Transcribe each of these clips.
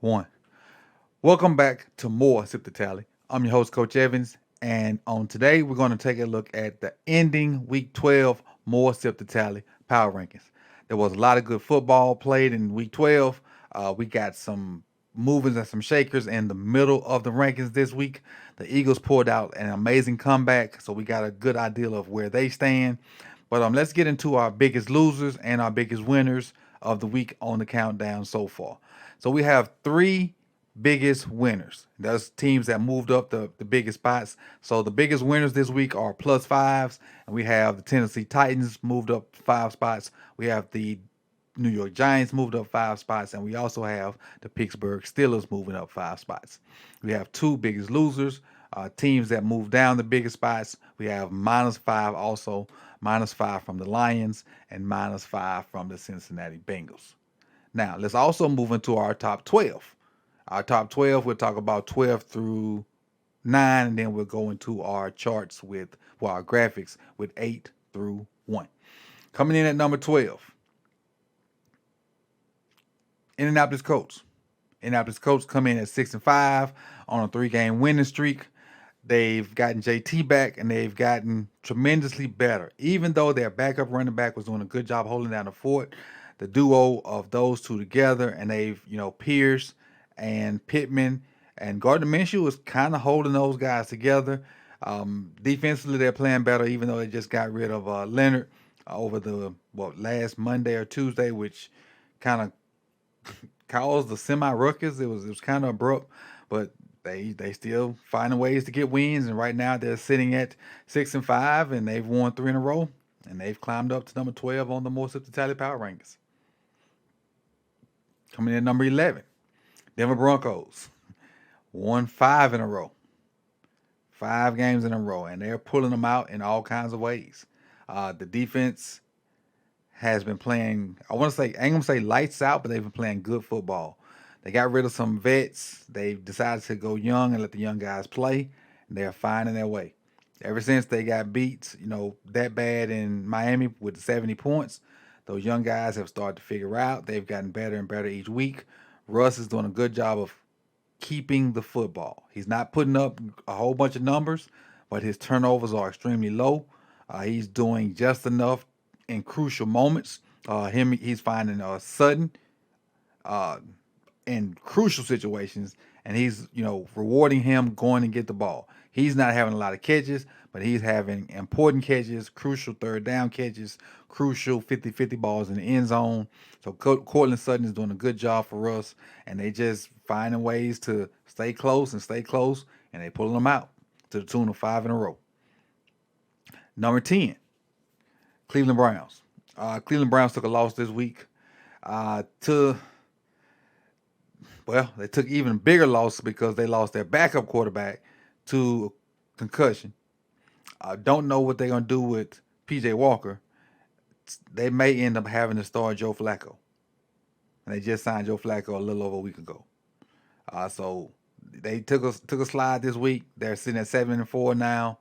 One. Welcome back to more Sip2Tally. I'm your host, Coach Evans, and on today we're going to take a look at the ending Week 12 more Sip2Tally power rankings. There was a lot of good football played in Week 12. We got some movers and some shakers in the middle of the rankings this week. The Eagles pulled out an amazing comeback, so we got a good idea of where they stand. But let's get into our biggest losers and our biggest winners of the week on the countdown so far. So we have three biggest winners. That's teams that moved up the biggest spots. So the biggest winners this week are plus fives, and we have the Tennessee Titans moved up 5 spots. We have the New York Giants moved up 5 spots, and we also have the Pittsburgh Steelers moving up 5 spots. We have two biggest losers, teams that moved down the biggest spots. We have -5 also, -5 from the Lions, and -5 from the Cincinnati Bengals. Now, let's also move into our top 12. Our top 12, we'll talk about 12 through 9, and then we'll go into our charts our graphics with 8 through 1. Coming in at number 12, Indianapolis Colts. Indianapolis Colts come in at 6-5 on a 3-game winning streak. They've gotten JT back and they've gotten tremendously better. Even though their backup running back was doing a good job holding down the fort, the duo of those two together, and Pierce and Pittman and Gardner Minshew is kind of holding those guys together. Defensively, they're playing better, even though they just got rid of Leonard over the last Monday or Tuesday, which kind of caused the semi ruckus. It was kind of abrupt, but they still finding ways to get wins. And right now they're sitting at 6-5, and they've won 3 in a row, and they've climbed up to number 12 on the most up to tally power rankings. Coming in at number 11, Denver Broncos won 5 in a row, 5 games in a row, and they're pulling them out in all kinds of ways. The defense has been playing, I want to say, I ain't gonna say lights out, but they've been playing good football. They got rid of some vets. They've decided to go young and let the young guys play, and they're finding their way. Ever since they got beat, that bad in Miami with 70 points, those young guys have started to figure out. They've gotten better and better each week. Russ is doing a good job of keeping the football. He's not putting up a whole bunch of numbers, but his turnovers are extremely low. He's doing just enough in crucial moments. He's finding Sutton uh, in crucial situations, and he's rewarding him going and get the ball. He's not having a lot of catches, but he's having important catches, crucial third down catches, crucial 50-50 balls in the end zone. So Cortland Sutton is doing a good job for us, and they just finding ways to stay close and stay close, and they pulling them out to the tune of 5 in a row. Number 10, Cleveland Browns. Cleveland Browns took a loss this week to they took even bigger loss because they lost their backup quarterback to concussion. I don't know what they're gonna do with PJ Walker. They may end up having to start Joe Flacco, and they just signed Joe Flacco a little over a week ago. So they took a slide this week. They're sitting at 7-4 now.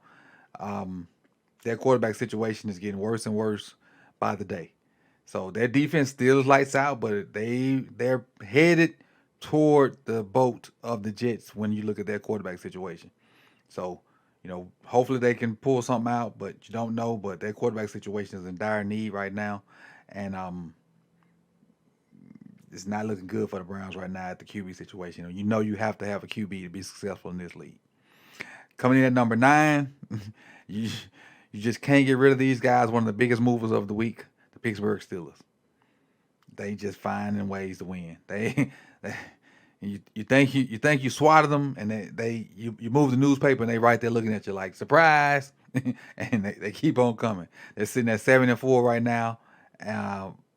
Their quarterback situation is getting worse and worse by the day. So their defense still is lights out, but they're headed toward the boat of the Jets when you look at their quarterback situation. So, hopefully they can pull something out, but you don't know. But their quarterback situation is in dire need right now, and it's not looking good for the Browns right now at the QB situation. You have to have a QB to be successful in this league. Coming in at number 9, you you just can't get rid of these guys. One of the biggest movers of the week, the Pittsburgh Steelers. They just finding ways to win. They you think you swatted them, and you move the newspaper, and they right there looking at you like surprise, and they keep on coming. They're sitting at 7-4 right now.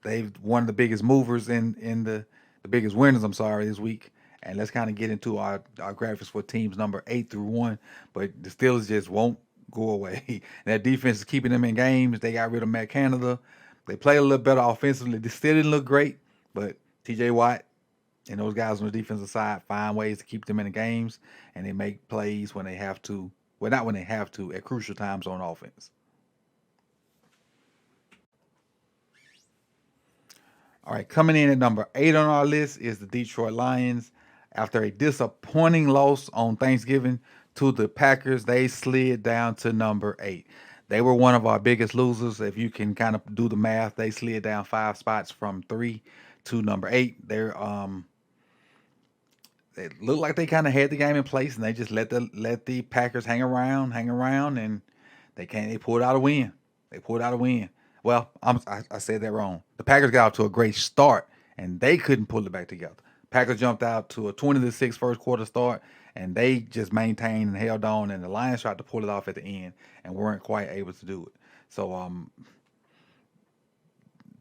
They've one of the biggest movers in the biggest winners. I'm sorry, this week. And let's kind of get into our graphics for teams number 8 through 1. But the Steelers just won't go away. That defense is keeping them in games. They got rid of Matt Canada. They play a little better offensively. They still didn't look great, but TJ Watt and those guys on the defensive side find ways to keep them in the games, and they make plays when they have to. Well, not when they have to, at crucial times on offense. All right, coming in at number 8 on our list is the Detroit Lions. After a disappointing loss on Thanksgiving to the Packers, they slid down to number 8. They were one of our biggest losers. If you can kind of do the math, they slid down 5 spots from 3 to number 8. It looked like they kind of had the game in place, and they just let the Packers hang around, and they pulled out a win. They pulled out a win. Well, I said that wrong. The Packers got off to a great start, and they couldn't pull it back together. Packers jumped out to a 20-6 first quarter start, and they just maintained and held on. And the Lions tried to pull it off at the end, and weren't quite able to do it. So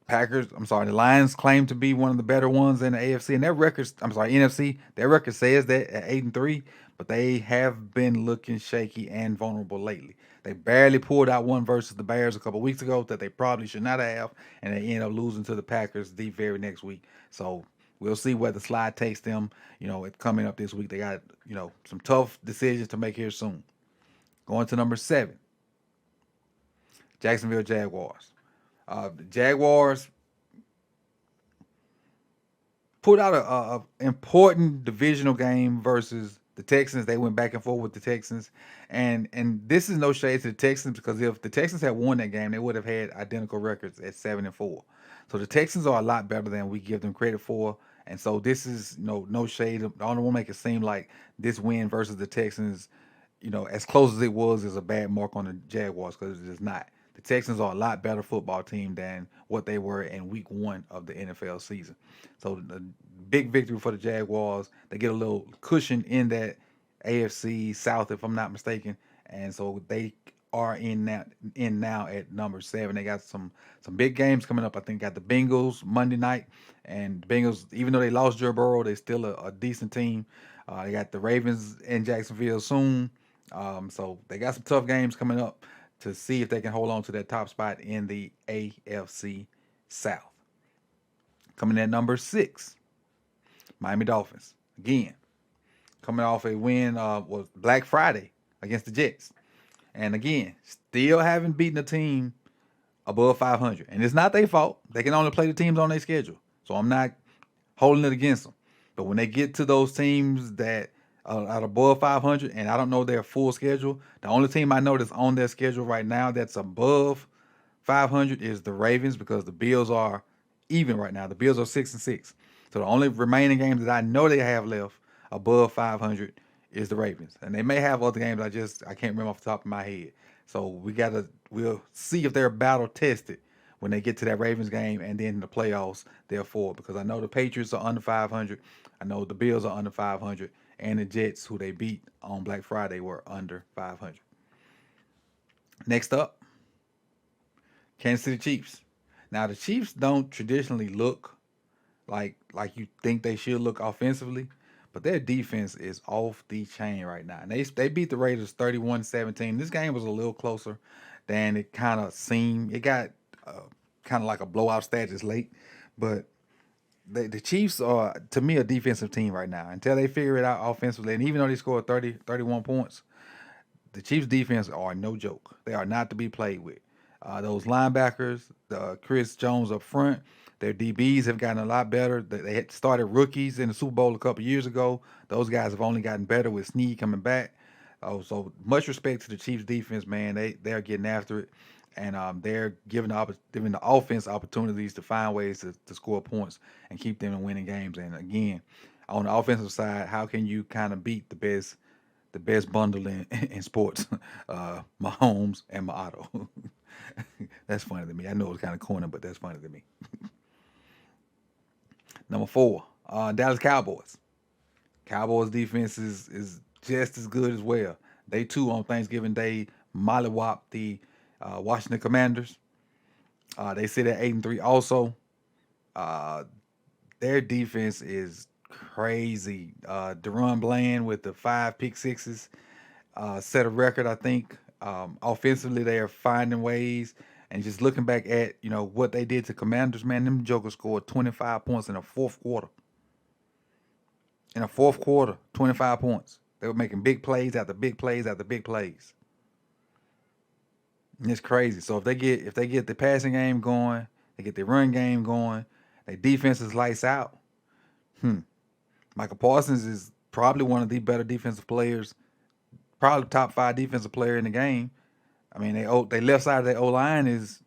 the Lions claim to be one of the better ones in the AFC, and their records, NFC, their record says that at 8-3, but they have been looking shaky and vulnerable lately. They barely pulled out one versus the Bears a couple weeks ago that they probably should not have, and they end up losing to the Packers the very next week. So we'll see where the slide takes them. It's coming up this week. They got, some tough decisions to make here soon. Going to number 7, Jacksonville Jaguars. The Jaguars put out a important divisional game versus the Texans. They went back and forth with the Texans, and this is no shade to the Texans, because if the Texans had won that game, they would have had identical records at 7-4. So the Texans are a lot better than we give them credit for, and so this is no shade. I don't want to make it seem like this win versus the Texans, as close as it was, is a bad mark on the Jaguars, because it is not. The Texans are a lot better football team than what they were in week 1 of the NFL season. So the big victory for the Jaguars. They get a little cushion in that AFC South, if I'm not mistaken. And so they are in now at number 7. They got some big games coming up. I think got the Bengals Monday night. And the Bengals, even though they lost Joe Burrow, they're still a decent team. They got the Ravens in Jacksonville soon. So they got some tough games coming up to see if they can hold on to that top spot in the AFC South. Coming at number 6, Miami Dolphins. Again, coming off a win was Black Friday against the Jets. And again, still haven't beaten a team above 500. And it's not their fault. They can only play the teams on their schedule. So I'm not holding it against them. But when they get to those teams that are above 500, and I don't know their full schedule, the only team I know that's on their schedule right now that's above 500 is the Ravens, because the Bills are even right now. The Bills are 6-6. So the only remaining games that I know they have left above 500 is the Ravens. And they may have other games I can't remember off the top of my head. So we'll see if they're battle tested when they get to that Ravens game, and then the playoffs, therefore, because I know the Patriots are under 500. I know the Bills are under 500, and the Jets, who they beat on Black Friday, were under 500. Next up, Kansas City Chiefs. Now, the Chiefs don't traditionally look like you think they should look offensively, but their defense is off the chain right now. And they beat the Raiders 31-17. This game was a little closer than it kind of seemed. It got kind of like a blowout status late, but the Chiefs are, to me, a defensive team right now. Until they figure it out offensively, and even though they scored 31 points, the Chiefs' defense are no joke. They are not to be played with. Those linebackers, Chris Jones up front, their DBs have gotten a lot better. They had started rookies in the Super Bowl a couple years ago. Those guys have only gotten better with Snead coming back. So much respect to the Chiefs' defense, man. They're getting after it, and they're giving the offense opportunities to find ways to score points and keep them in winning games. And again, on the offensive side, how can you kind of beat the best bundle in sports, Mahomes and Otto? That's funny to me. I know it's kind of corny, but that's funny to me. Number 4, Dallas Cowboys. Cowboys defense is just as good as well. They too on Thanksgiving Day mollywopped the Washington Commanders. They sit at 8-3 also. Their defense is crazy. Deron Bland with the 5 pick sixes set a record, I think. Offensively, they are finding ways. And just looking back at what they did to Commanders, man, them jokers scored 25 points in the fourth quarter. In the fourth quarter, 25 points. They were making big plays after big plays after big plays. And it's crazy. So if they get the passing game going, they get the run game going, their defense is lights out. Michael Parsons is probably one of the better defensive players, probably top 5 defensive player in the game. I mean, they left side of their O line is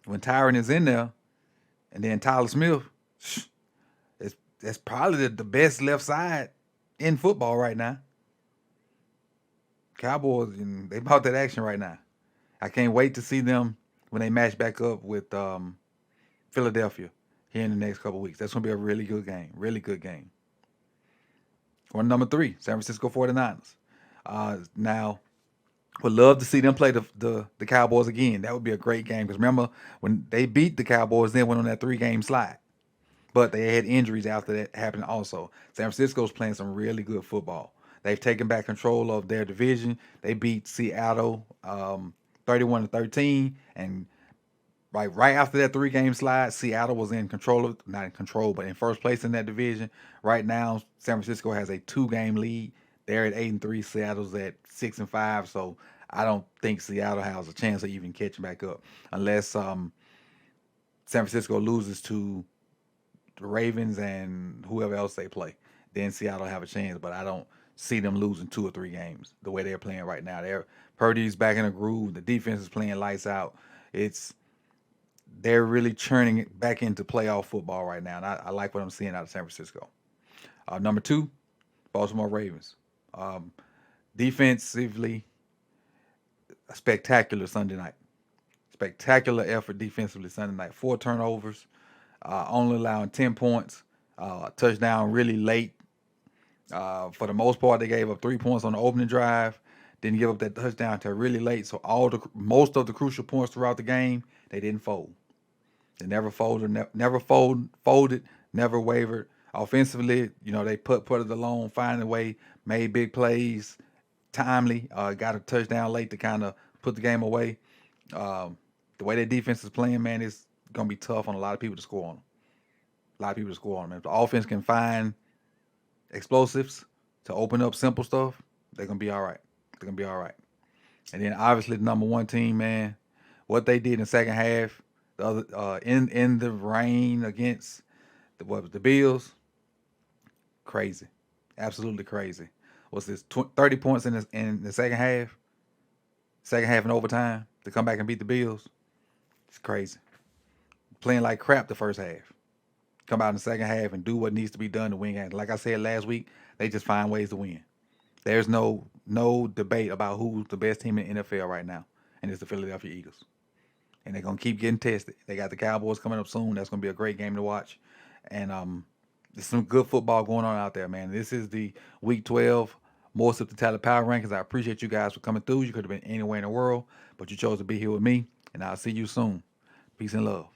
when Tyron is in there, and then Tyler Smith. That's probably the best left side in football right now. Cowboys, and they bought that action right now. I can't wait to see them when they match back up with Philadelphia here in the next couple weeks. That's going to be a really good game. Really good game. One number 3, San Francisco 49ers. Now, would love to see them play the Cowboys again. That would be a great game because remember when they beat the Cowboys, they went on that 3-game slide. But they had injuries after that happened also. San Francisco's playing some really good football. They've taken back control of their division. They beat Seattle 31-13, and right after that 3-game slide, Seattle was in control not in control, but in first place in that division. Right now, San Francisco has a 2-game lead. They're at 8-3. Seattle's at 6-5. So I don't think Seattle has a chance of even catching back up unless San Francisco loses to the Ravens and whoever else they play. Then Seattle have a chance, but I don't see them losing 2 or 3 games the way they're playing right now. Purdy's back in a groove. The defense is playing lights out. They're really churning it back into playoff football right now, and I like what I'm seeing out of San Francisco. Number 2, Baltimore Ravens. Defensively, a spectacular Sunday night. Spectacular effort defensively Sunday night. 4 turnovers, only allowing 10 points. Touchdown really late. For the most part, they gave up 3 points on the opening drive. Didn't give up that touchdown until really late. So most of the crucial points throughout the game, they didn't fold. They never folded, folded, never wavered. Offensively, they put it alone, find a way, made big plays, timely. Got a touchdown late to kind of put the game away. The way their defense is playing, man, it's gonna be tough on a lot of people to score on them. A lot of people to score on them. If the offense can find explosives to open up simple stuff, they're gonna be all right. They're gonna be all right. And then obviously the number 1 team, man, what they did in the second half, the other in the rain against the Bills, crazy, absolutely crazy. Was this 30 points in the second half? Second half in overtime to come back and beat the Bills? It's crazy. Playing like crap the first half. Come out in the second half and do what needs to be done to win games. Like I said last week, they just find ways to win. There's no debate about who's the best team in the NFL right now, and it's the Philadelphia Eagles. And they're going to keep getting tested. They got the Cowboys coming up soon. That's going to be a great game to watch. And there's some good football going on out there, man. This is the Week 12 more Sip2Tally Power Rankings. I appreciate you guys for coming through. You could have been anywhere in the world, but you chose to be here with me, and I'll see you soon. Peace and love.